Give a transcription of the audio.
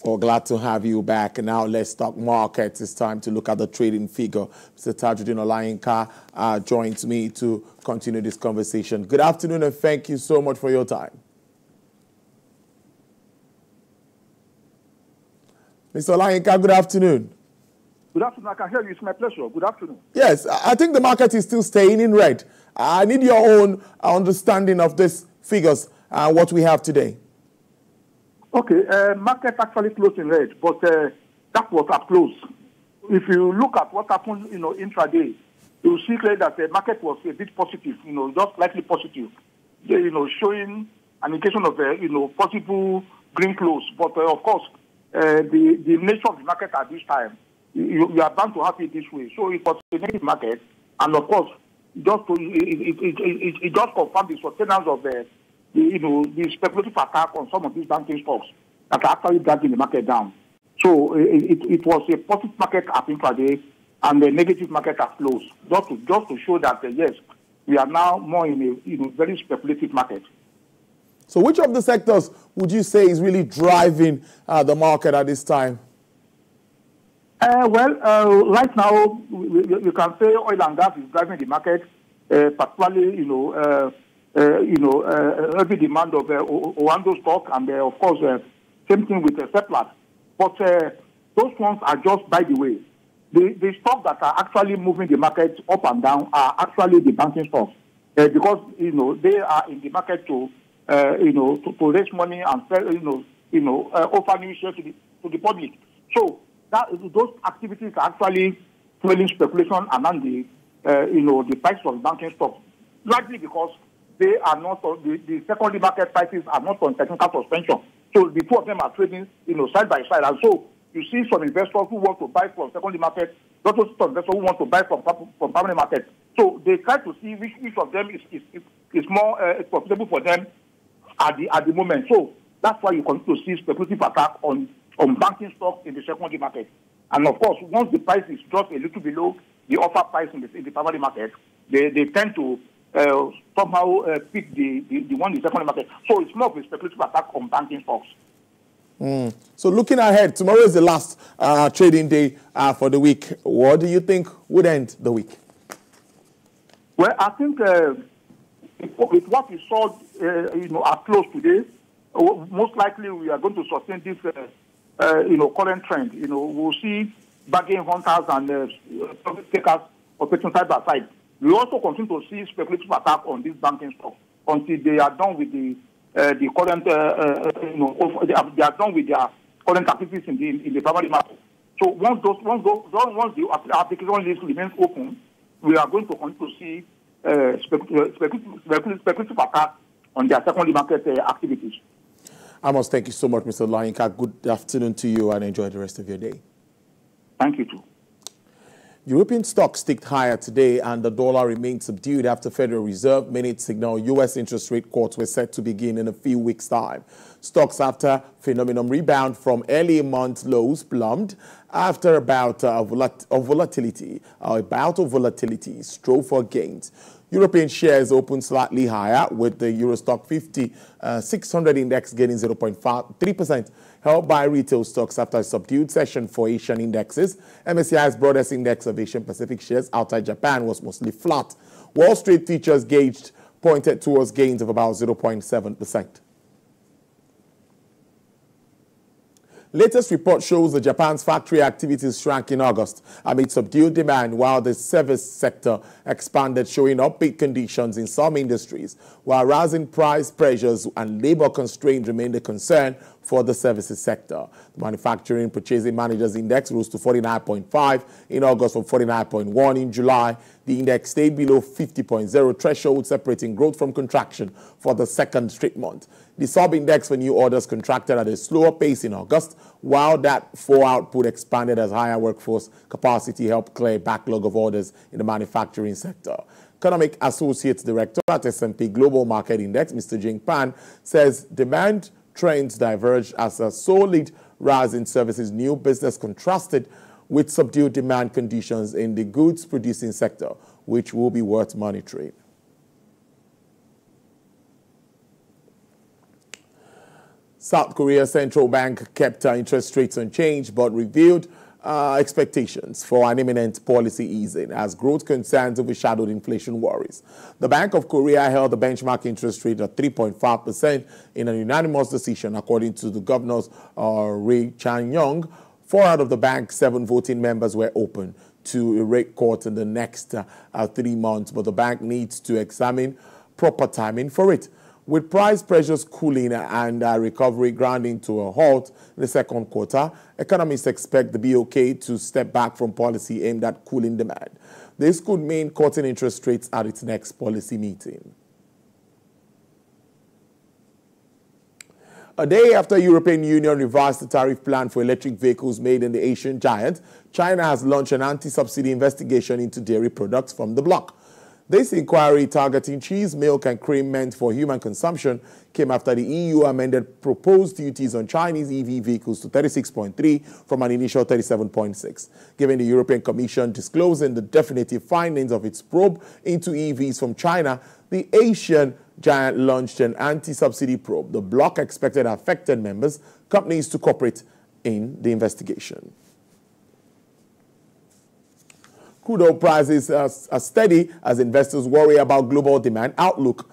Well, glad to have you back. And now let's talk markets. It's time to look at the trading figure. Mr. Tajuddin Olayinka joins me to continue this conversation. Good afternoon, and thank you so much for your time. Mr. Olayinka, good afternoon. Good afternoon. I can hear you. It's my pleasure. Good afternoon. Yes, I think the market is still staying in red. I need your own understanding of these figures, what we have today. Okay, market actually closed in red, but that was at close. If you look at what happened, intraday, you see clearly that the market was a bit positive, just slightly positive, showing an indication of, possible green close. But of course, the nature of the market at this time, you are bound to have it this way. So it was a negative market, and of course, it just confirmed the sustenance of the speculative attack on some of these banking stocks that are actually dragging the market down. So it was a positive market at intraday and a negative market at close, just to show that yes, we are now more in a very speculative market. So which of the sectors would you say is really driving the market at this time? Right now we can say oil and gas is driving the market, particularly heavy demand of Oando stock, and of course, same thing with Seplat. But those ones are just by the way. The stocks that are actually moving the market up and down are actually the banking stocks, because they are in the market to raise money and sell, offer new shares to the public. So those activities are actually fueling speculation among the price of banking stocks, largely because they are not the secondary market prices are not on technical suspension. So the two of them are trading, side by side. And so you see some investors who want to buy from secondary market, not also some investors who want to buy from primary market. So they try to see which of them is more profitable for them at the moment. So that's why you continue to see speculative attack on banking stocks in the secondary market. And of course, once the price is just a little below the offer price in the primary market, they tend to somehow pick the one in the secondary market. So it's more of a speculative attack on banking stocks. So looking ahead, tomorrow is the last trading day for the week. What do you think would end the week? Well, I think with what we saw, at close today, most likely we are going to sustain this, current trend. We'll see bargain hunters and profit takers operating side by side. We also continue to see speculative attack on these banking stocks until they are done with the current, they are done with their current activities in the primary market. So once the application list remains open, we are going to continue to see speculative attack on their secondary market activities. I must thank you so much, Mr. Olayinka. Good afternoon to you, and enjoy the rest of your day. Thank you, too. European stocks ticked higher today, and the dollar remained subdued after Federal Reserve minutes signal U.S. interest rate cuts were set to begin in a few weeks' time. Stocks, after phenomenon rebound from early month lows, plumbed after a bout of volatility, strove for gains. European shares opened slightly higher, with the Eurostock 50 600 index gaining 0.3%, helped by retail stocks after a subdued session for Asian indexes. MSCI's broadest index of Asian Pacific shares outside Japan was mostly flat. Wall Street futures gauged pointed towards gains of about 0.7%. Latest report shows that Japan's factory activities shrank in August amid subdued demand, while the service sector expanded, showing upbeat conditions in some industries, while rising price pressures and labor constraints remained a concern for the services sector. The Manufacturing Purchasing Managers Index rose to 49.5 in August from 49.1 in July. The index stayed below 50.0 threshold, separating growth from contraction for the second straight month. The sub-index for new orders contracted at a slower pace in August, while that for output expanded as higher workforce capacity helped clear a backlog of orders in the manufacturing sector. Economic Associate Director at S&P Global Market Index, Mr. Jing Pan, says demand trends diverged as a solid rise in services new business contrasted with subdued demand conditions in the goods-producing sector, which will be worth monitoring. South Korea's central bank kept interest rates unchanged but revealed expectations for an imminent policy easing as growth concerns overshadowed inflation worries. The Bank of Korea held the benchmark interest rate at 3.5% in a unanimous decision, according to the governors Ri Chang-yong. 4 out of the bank's 7 voting members were open to a rate cut in the next 3 months, but the bank needs to examine proper timing for it. With price pressures cooling and recovery grinding to a halt in the second quarter, economists expect the BOK to step back from policy aimed at cooling demand. This could mean cutting interest rates at its next policy meeting. A day after European Union revised the tariff plan for electric vehicles made in the Asian giant, China has launched an anti-subsidy investigation into dairy products from the bloc. This inquiry, targeting cheese, milk and cream meant for human consumption, came after the EU amended proposed duties on Chinese EV vehicles to 36.3 from an initial 37.6. Given the European Commission disclosing the definitive findings of its probe into EVs from China, the Asian giant launched an anti-subsidy probe. The bloc expected affected members, companies to cooperate in the investigation. Crude oil prices are steady as investors worry about global demand outlook